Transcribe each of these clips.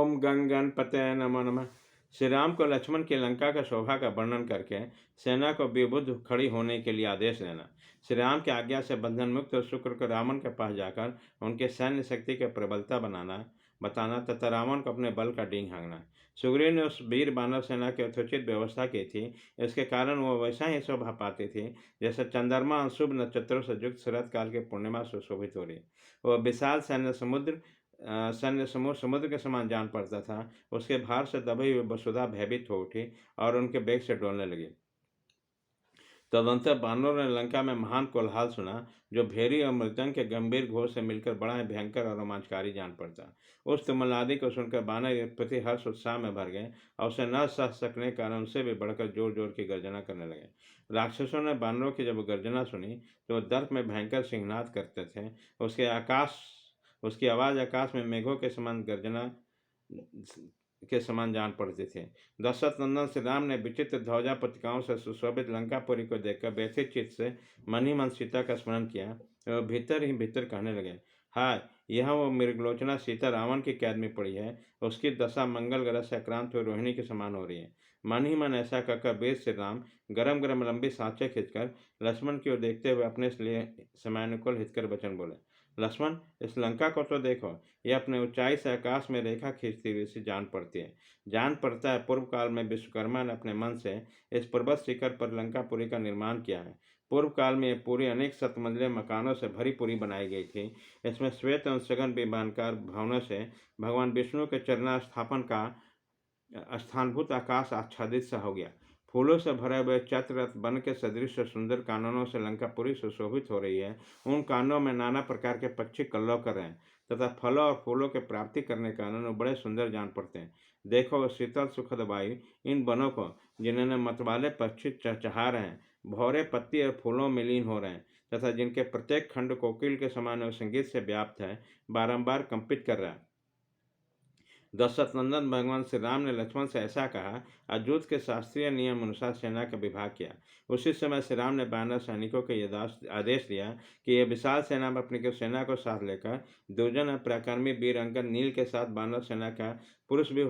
ओम गंग गणपते नमो नमः। श्री राम को लक्ष्मण की लंका का शोभा का वर्णन करके सेना को विबुद्ध खड़ी होने के लिए आदेश देना। श्री राम की आज्ञा से बंधन मुक्त और शुक्र को रावण के पास जाकर उनके सैन्य शक्ति के प्रबलता बताना तथा रावण को अपने बल का डींग हाँकना। सुग्रीव ने उस वीर बानर सेना की यथोचित व्यवस्था की थी। इसके कारण वह वैसा ही शोभा पाती थी जैसे चंद्रमा शुभ नक्षत्रों से युक्त शरद काल के पूर्णिमा सुशोभित हो रही। वह विशाल सैन्य समूह समुद्र के समान जान पड़ता था। उसके भार से दबी हुई वसुधा भयभीत हो उठी और उनके बेग से डोलने लगी। तदंतर बानरों ने लंका में महान कोलाहल सुना, जो भेरी और मृदंग के गंभीर घोष से मिलकर बड़ा ही भयंकर और रोमांचकारी जान पड़ता। उस तुमुलादि को सुनकर बानर प्रति हर्ष उत्साह में भर गए और उसे न सह सकने के कारण उनसे भी बढ़कर जोर जोर की गर्जना करने लगे। राक्षसों ने बानरों की जब गर्जना सुनी तो वह दर्प में भयंकर सिंहनाद करते थे। उसकी आवाज़ आकाश में मेघों के समान गर्जना के समान जान पड़ते थे। दशरथ नंदन श्री राम ने विचित्र ध्वजा पत्रिकाओं से सुशोभित लंकापुरी को देखकर व्यथित चित्त से मन ही मन सीता का स्मरण किया। वह भीतर ही भीतर कहने लगे, हाय, यह वो मृगलोचना सीता रावण की कैद में पड़ी है। उसकी दशा मंगल ग्रह से आक्रांत हुई रोहिणी के समान हो रही है। मन ही मन ऐसा कहकर वीर श्री राम गरम गरम लंबी सांसें खींचकर लक्ष्मण की ओर देखते हुए अपने लिए समयानुकूल हितकर वचन बोले, लक्ष्मण, इस लंका को तो देखो, यह अपने ऊंचाई से आकाश में रेखा खींचती हुई सी जान पड़ती है। जान पड़ता है पूर्व काल में विश्वकर्मा ने अपने मन से इस पर्वत शिखर पर लंकापुरी का निर्माण किया है। पूर्व काल में यह पूरी अनेक शतमंजिले मकानों से भरी पूरी बनाई गई थी। इसमें श्वेत एवं सघन विमानकार भवनों से भगवान विष्णु के चरना स्थापन का स्थानभूत आकाश आच्छादित सा हो गया। फूलों से भरे हुए चैत्ररथ वन के सदृश सुंदर काननों से लंकापुरी सुशोभित हो रही है। उन कानों में नाना प्रकार के पक्षी कल्लव कर रहे हैं तथा फलों और फूलों के प्राप्ति करने के कारण वो बड़े सुंदर जान पड़ते हैं। देखो, शीतल सुखद वायु इन वनों को, जिन्होंने मतवाले पक्षी चहचहा रहे हैं, भौरे पत्ती और फूलों में लीन हो रहे हैं तथा जिनके प्रत्येक खंड कोकिल के समान और संगीत से व्याप्त है, बारंबार कंपित कर रहा है। दशरथ नंदन भगवान श्री राम ने लक्ष्मण से ऐसा कहा और युद्ध के शास्त्रीय नियम अनुसार सेना का विभाग किया। उसी समय श्री राम ने बानर सैनिकों को यह आदेश दिया कि यह विशाल सेना में अपनी सेना को साथ लेकर दुर्जन और पराक्रमी वीर अंगद नील के साथ बानर सेना का पुरुष भी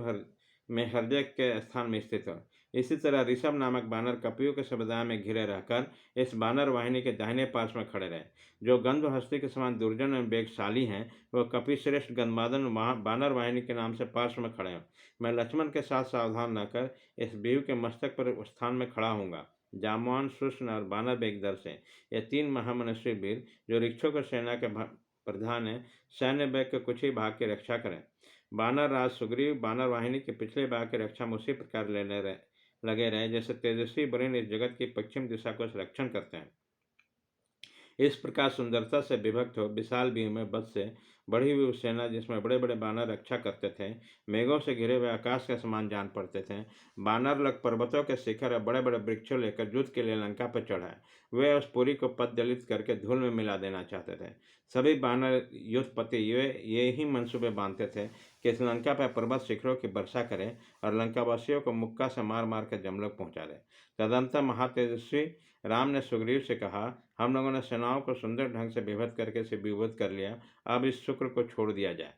में हृदय के स्थान में स्थित हो। इसी तरह ऋषभ नामक बानर कपियों के समुदाय में घिरे रहकर इस बानर वाहिनी के दाहिने पार्श्व में खड़े रहे। जो गंध हस्ती के समान दुर्जन एवं वेगशाली हैं, वह कपिश्रेष्ठ गंधमादन बानर वाहिनी के नाम से पार्श्व में खड़े हैं। मैं लक्ष्मण के साथ सावधान न कर इस व्यू के मस्तक पर स्थान में खड़ा होऊंगा। जामवान, शुष्ण और बानर बेगदर से ये तीन महामनुष्य वीर, जो ऋक्षों सेना के प्रधान है, सैन्य बैग के कुछ ही भाग की रक्षा करें। बानर राज सुग्रीव बानर वाहिनी के पिछले भाग की रक्षा में उसी प्रकार लगे रहे जैसे तेजस्वी वरुण इस जगत की पश्चिम दिशा को संरक्षण करते हैं। इस प्रकार सुंदरता से विभक्त हो विशाल व्यू में बद से बढ़ी हुई सेना, जिसमें बड़े बड़े बानर रक्षा करते थे, मेघों से घिरे हुए आकाश के समान जान पड़ते थे। बानर लोग पर्वतों के शिखर और बड़े बड़े वृक्षों लेकर युद्ध के लिए लंका पर चढ़ाए। वे उस पुरी को पद दलित करके धूल में मिला देना चाहते थे। सभी बानर युद्धपति ये ही मंसूबे बांधते थे कि इस लंका पर पर्वत शिखरों की वर्षा करें और लंकावासियों को मुक्का से मार मार कर जमलोक पहुंचा दे। तदंतर महातेजस्वी राम ने सुग्रीव से कहा, हम लोगों ने सेनाओं को सुंदर ढंग से विभक्त करके से विभूत कर लिया, अब इस शुक्र को छोड़ दिया जाए।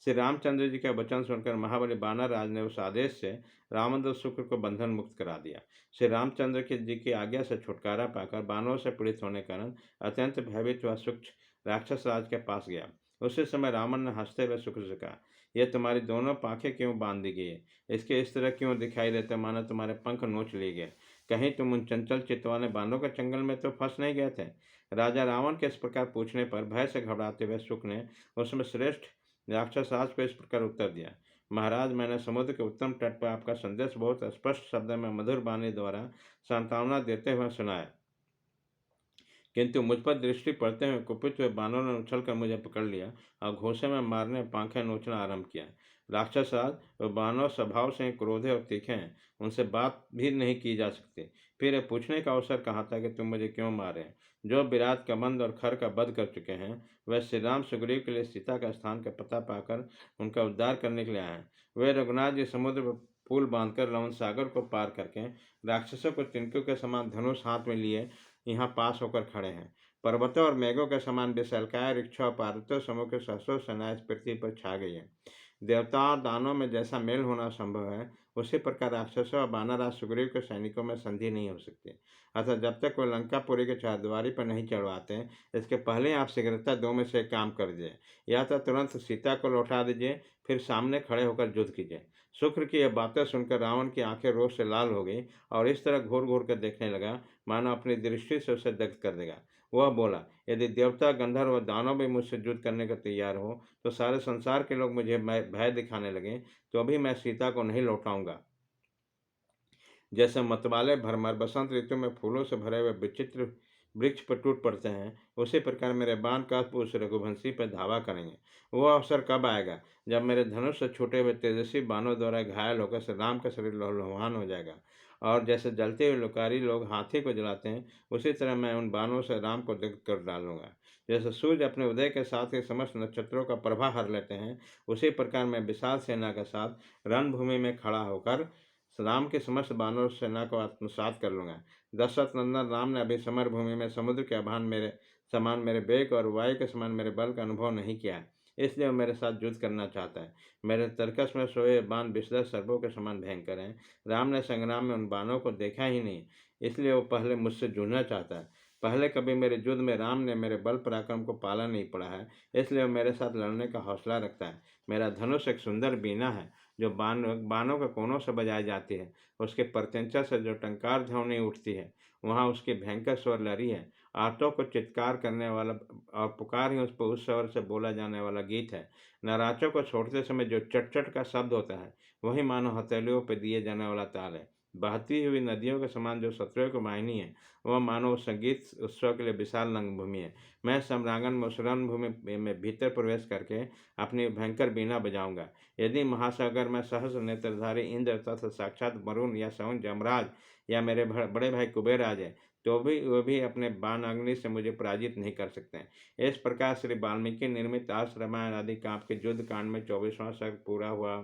श्री रामचंद्र जी का वचन सुनकर महाबली बानर राज ने उस आदेश से रामचंद्र शुक्र को बंधन मुक्त करा दिया। श्री रामचंद्र जी की आज्ञा से छुटकारा पाकर बानरों से पीड़ित होने के कारण अत्यंत भयभीत हुआ शुक्र राक्षस राज के पास गया। उसी समय रावण ने हंसते हुए शुक्र से कहा, यह तुम्हारी दोनों पाखें क्यों बांध दी गई है? इसके इस तरह क्यों दिखाई देते मानो तुम्हारे पंख नोच लिए गए? कहीं तुम उन चंचल चित्त वाले बानरों के जंगल में तो फंस नहीं गए थे? राजा रावण के इस प्रकार पूछने पर भय से घबराते हुए शुक्र ने उसमें श्रेष्ठ राक्षस राज को इस प्रकार उत्तर दिया, महाराज, मैंने समुद्र के उत्तम तट पर आपका संदेश बहुत स्पष्ट शब्द में मधुर वाणी द्वारा सांत्वना देते हुए सुनाया, किंतु मुझ पर दृष्टि पड़ते हुए कुपित हुए बानरों ने उछलकर मुझे पकड़ लिया और घोंसे में मारने पांखें नोचना आरंभ किया। राक्षस राज, वह बानर स्वभाव से क्रोधे और तीखे हैं, उनसे बात भी नहीं की जा सकती। फिर यह पूछने का अवसर कहाँ था कि तुम मुझे क्यों मारे? जो विराट कबंध और खर का वध कर चुके हैं, वह श्री राम सुग्रीव के लिए सीता का स्थान का पता पाकर उनका उद्धार करने के लिए आए हैं। वे रघुनाथ जी समुद्र पर पुल बांधकर लवन सागर को पार करके राक्षसों को तिनकों के समान धनुष हाथ में लिए यहाँ पास होकर खड़े हैं। पर्वतों और मेघों के समान विशालकाय वृक्षों और पार्वत्यों समूह के सहस्रों सेनाएं इस पृथ्वी पर छा गई है। देवताओं और दानों में जैसा मेल होना संभव है, उसी प्रकार राक्षसों और वानरराज सुग्रीव के सैनिकों में संधि नहीं हो सकती। अतः जब तक वे लंकापुरी के चारद्वारी पर नहीं चढ़वाते, इसके पहले आप शीघ्रता दो में से एक काम कर दीजिए। या तो तुरंत सीता को लौटा दीजिए, फिर सामने खड़े होकर युद्ध कीजिए। शुक्र की यह बातें सुनकर रावण की आंखें रोष से लाल हो गई और इस तरह घूर घूर कर देखने लगा मानो अपनी दृष्टि से उसे दग्ध कर देगा। वह बोला, यदि देवता, गंधर्व और दानव भी मुझसे युद्ध करने को तैयार हो, तो सारे संसार के लोग मुझे भय दिखाने लगे, तो भी मैं सीता को नहीं लौटाऊंगा। जैसे मतवाले भरमर बसंत ऋतु में फूलों से भरे हुए विचित्र वृक्ष पर टूट पड़ते हैं, उसी प्रकार मेरे बाण का उस रघुवंशी पर धावा करेंगे। वह अवसर कब आएगा जब मेरे धनुष से छूटे हुए तेजस्वी बाणों द्वारा घायल होकर श्री राम का शरीर लहूलुहान हो जाएगा, और जैसे जलते हुए लोकारी लोग हाथी को जलाते हैं, उसी तरह मैं उन बाणों से राम को दग्ध कर डालूंगा। जैसे सूर्य अपने उदय के साथ ही समस्त नक्षत्रों का प्रभा हर लेते हैं, उसी प्रकार मैं विशाल सेना के साथ रणभूमि में खड़ा होकर राम के समस्त बानर सेना को आत्मसात कर लूंगा। दशरथ नंदन राम ने अभी समर भूमि में समुद्र के समान मेरे वेग और वायु के समान मेरे बल का अनुभव नहीं किया है, इसलिए वो मेरे साथ युद्ध करना चाहता है। मेरे तर्कस में सोए बाण विषधर सर्पों के समान भयंकर हैं। राम ने संग्राम में उन बाणों को देखा ही नहीं, इसलिए वो पहले मुझसे जूझना चाहता है। पहले कभी मेरे युद्ध में राम ने मेरे बल पराक्रम को पाला नहीं पड़ा है, इसलिए वो मेरे साथ लड़ने का हौसला रखता है। मेरा धनुष एक सुंदर बीना है, जो बानों के कोनों से बजाई जाती है। उसके प्रत्यंचा से जो टंकार ध्वनि उठती है, वहाँ उसकी भयंकर स्वर लहरी है। आर्तों को चित्कार करने वाला और पुकार ही उस पर उस स्वर से बोला जाने वाला गीत है। नराचों को छोड़ते समय जो चट चट का शब्द होता है, वही मानो हथेलियों पर दिए जाने वाला ताल है। बहती हुई नदियों के समान जो शत्रुओं की वाहिनी है, वह मानो संगीत उत्सव के लिए विशाल रंगभूमि है। मैं सम्रांगण में उस रणभूमि में भीतर प्रवेश करके अपनी भयंकर बीना बजाऊंगा। यदि महासागर में सहस्र नेत्रधारी इंद्र तथा साक्षात वरुण या सवन जमराज या मेरे बड़े भाई कुबेर आ जाए, तो भी वे भी अपने बाण अग्नि से मुझे पराजित नहीं कर सकते हैं। इस प्रकार श्री वाल्मीकि निर्मित आस रामायण आदि काव्य के युद्ध कांड में 24वां सर्ग पूरा हुआ।